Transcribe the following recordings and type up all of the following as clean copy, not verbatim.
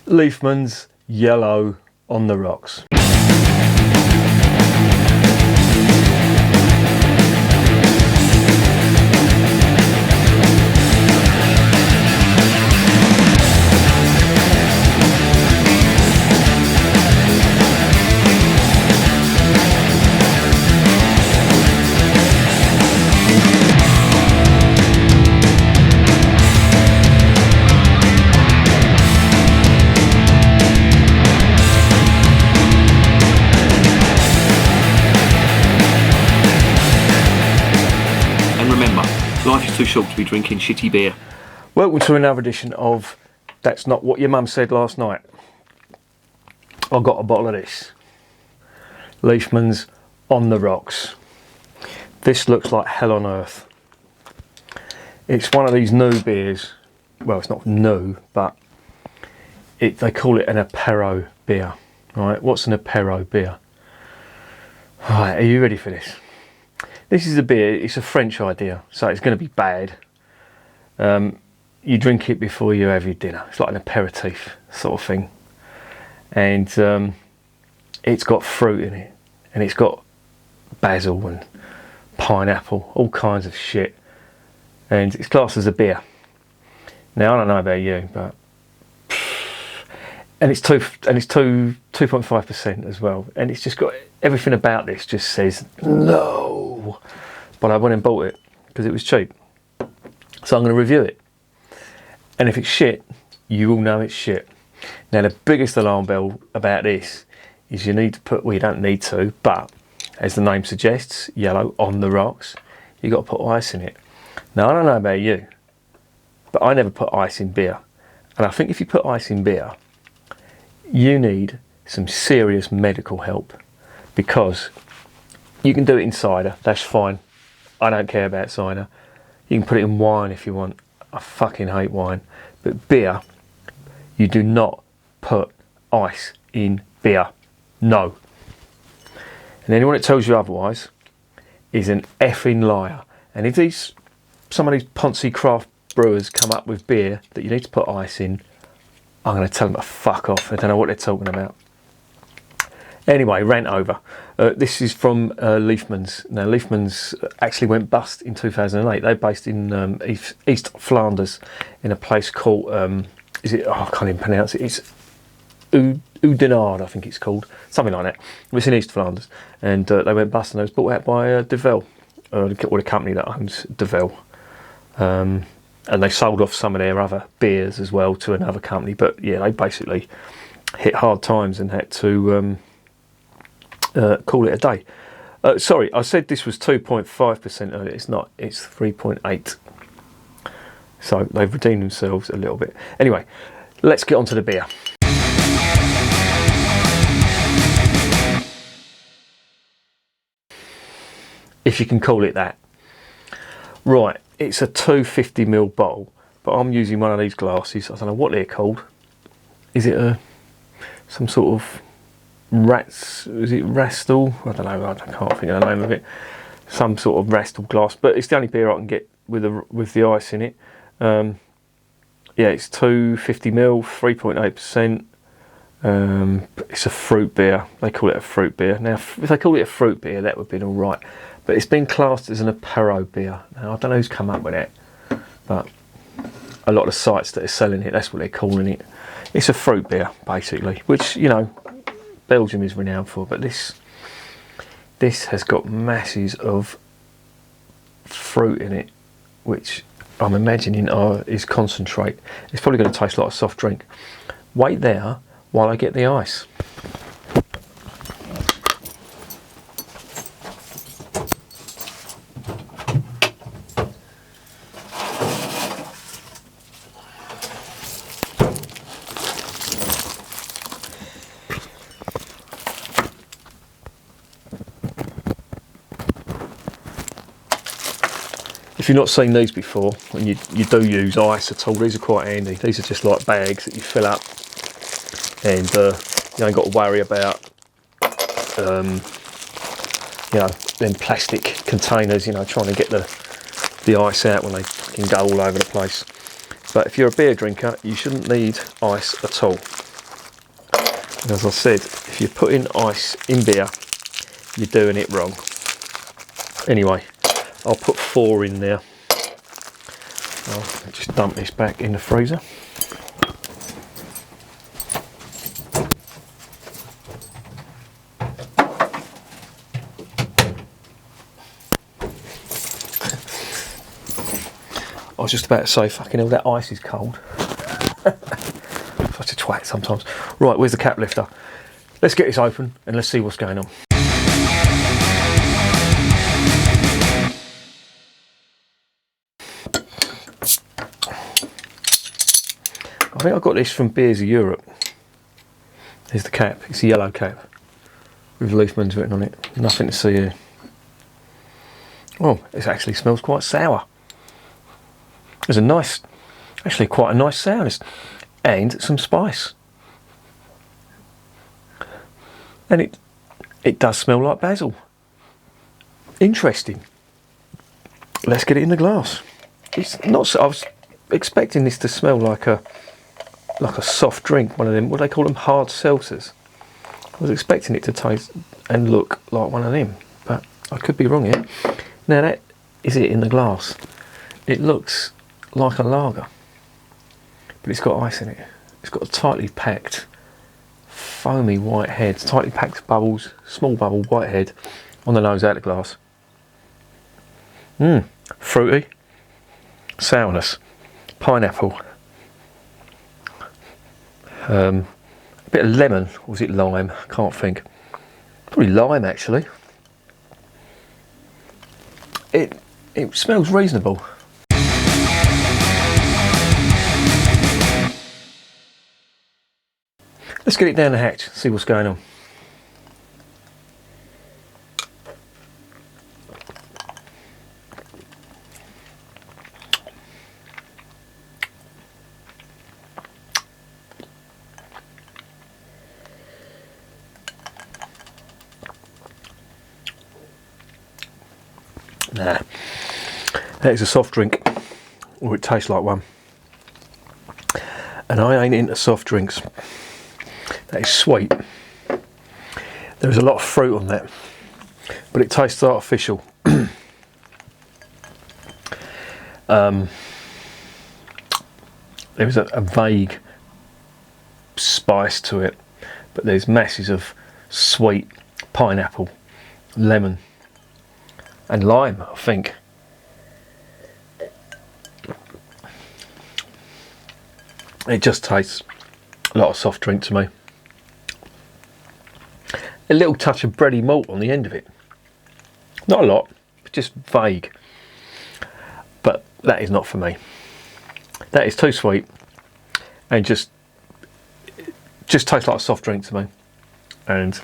Liefmans Yellow on the Rocks. Life is too short to be drinking shitty beer. Welcome to another edition of That's Not What Your Mum Said Last Night. I got a bottle of this. Liefmans on the Rocks. This looks like hell on earth. It's one of these new beers. Well, it's not new, but they call it an Apero beer. Right? What's an Apero beer? Right, are you ready for this? This is a beer, it's a French idea, so it's going to be bad. You drink it before you have your dinner. It's like an aperitif sort of thing. And it's got fruit in it. And it's got basil and pineapple, all kinds of shit. And it's classed as a beer. Now, I don't know about you, but... And it's 2.5% as well. And it's just got... Everything about this just says, no. But I went and bought it because it was cheap. So I'm going to review it. And if it's shit, you will know it's shit. Now the biggest alarm bell about this is you need to put, well, you don't need to, but as the name suggests, yellow on the rocks, you've got to put ice in it. Now I don't know about you, but I never put ice in beer. And I think if you put ice in beer, you need some serious medical help. Because you can do it in cider, that's fine. I don't care about cider. You can put it in wine if you want. I fucking hate wine. But beer, you do not put ice in beer. No. And anyone that tells you otherwise is an effing liar. And if some of these poncy craft brewers come up with beer that you need to put ice in, I'm going to tell them to fuck off. I don't know what they're talking about. Anyway, rant over. This is from Liefmans. Now, Liefmans actually went bust in 2008. They're based in East Flanders, in a place called, I can't even pronounce it. It's Oudenaarde, I think it's called. Something like that. It's in East Flanders. And they went bust and they was bought out by Devel, or the company that owns Devel. And they sold off some of their other beers as well to another company. But yeah, they basically hit hard times and had to... call it a day. Sorry, I said this was 2.5% earlier. It's not. It's 3.8. So they've redeemed themselves a little bit. Anyway, let's get on to the beer. If you can call it that. Right, it's a 250ml bottle, but I'm using one of these glasses. I don't know what they're called. Is it some sort of... is it Rastal? I don't know, I can't think of the name of it. Some sort of Rastal glass, but it's the only beer I can get with the ice in it. Yeah, it's 250ml, 3.8%. It's a fruit beer. They call it a fruit beer. Now, if they call it a fruit beer, that would have been all right. But it's been classed as an Apero beer. Now, I don't know who's come up with that, but a lot of the sites that are selling it, that's what they're calling it. It's a fruit beer, basically, which, you know, Belgium is renowned for, but this has got masses of fruit in it, which I'm imagining is concentrate. It's probably going to taste like a soft drink. Wait there while I get the ice. If you've not seen these before, and you do use ice at all, these are quite handy. These are just like bags that you fill up, and you ain't got to worry about, you know, them plastic containers, you know, trying to get the ice out when they can go all over the place. But if you're a beer drinker, you shouldn't need ice at all. As I said, if you're putting ice in beer, you're doing it wrong. Anyway, I'll put 4 in there. I'll just dump this back in the freezer. I was just about to say, fucking hell, that ice is cold. Such a twat sometimes. Right, where's the cap lifter? Let's get this open and let's see what's going on. I think I got this from Beers of Europe. Here's the cap. It's a yellow cap with Liefmans written on it. Nothing to see here. Oh, it actually smells quite sour. There's a nice, actually quite a nice sourness and some spice. And it does smell like basil. Interesting. Let's get it in the glass. It's not so, I was expecting this to smell like a soft drink, one of them, what do they call them, hard seltzers. I was expecting it to taste and look like one of them, but I could be wrong here. Now that is it in the glass. It looks like a lager, but it's got ice in it. It's got a tightly packed, foamy white head, tightly packed bubbles, small bubble white head on the nose out of the glass. Fruity, sourness, pineapple, a bit of lemon, or was it lime? Can't think. Probably lime actually. It smells reasonable. Let's get it down the hatch, see what's going on. Nah, that is a soft drink, or it tastes like one. And I ain't into soft drinks. That is sweet. There's a lot of fruit on that, but it tastes artificial. There is a vague spice to it, but there's masses of sweet pineapple, lemon, and lime, I think. It just tastes a lot of soft drink to me. A little touch of bready malt on the end of it. Not a lot, just vague. But that is not for me. That is too sweet and just tastes like a soft drink to me. And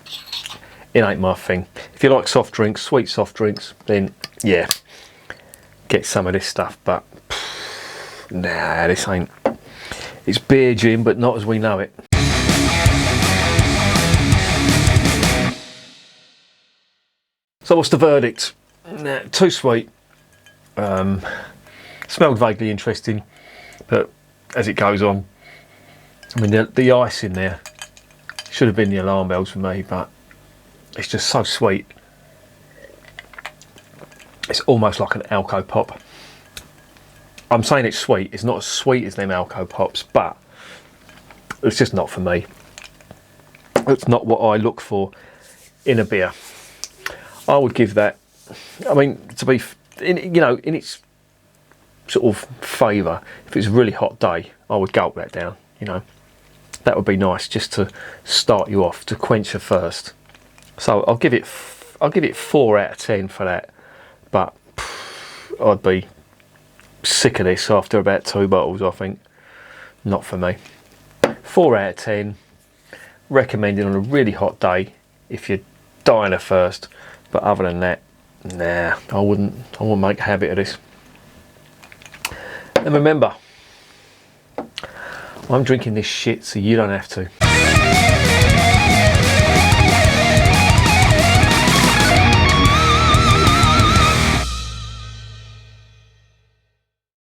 it ain't my thing. If you like soft drinks, sweet soft drinks, then yeah, get some of this stuff. But nah, this ain't. It's beer gin, but not as we know it. So what's the verdict? Nah, too sweet. Smelled vaguely interesting, but as it goes on, I mean the ice in there should have been the alarm bells for me, but it's just so sweet. It's almost like an Alco pop. I'm saying it's sweet. It's not as sweet as them Alco pops, but it's just not for me. It's not what I look for in a beer. I would give that, I mean, to be, in its sort of flavour, if it's a really hot day, I would gulp that down, That would be nice just to start you off, to quench your thirst. So I'll give it 4 out of 10 for that, but I'd be sick of this after about 2 bottles, I think. Not for me. 4 out of 10, recommended on a really hot day if you're dying of thirst. But other than that, nah, I wouldn't make a habit of this. And remember, I'm drinking this shit so you don't have to.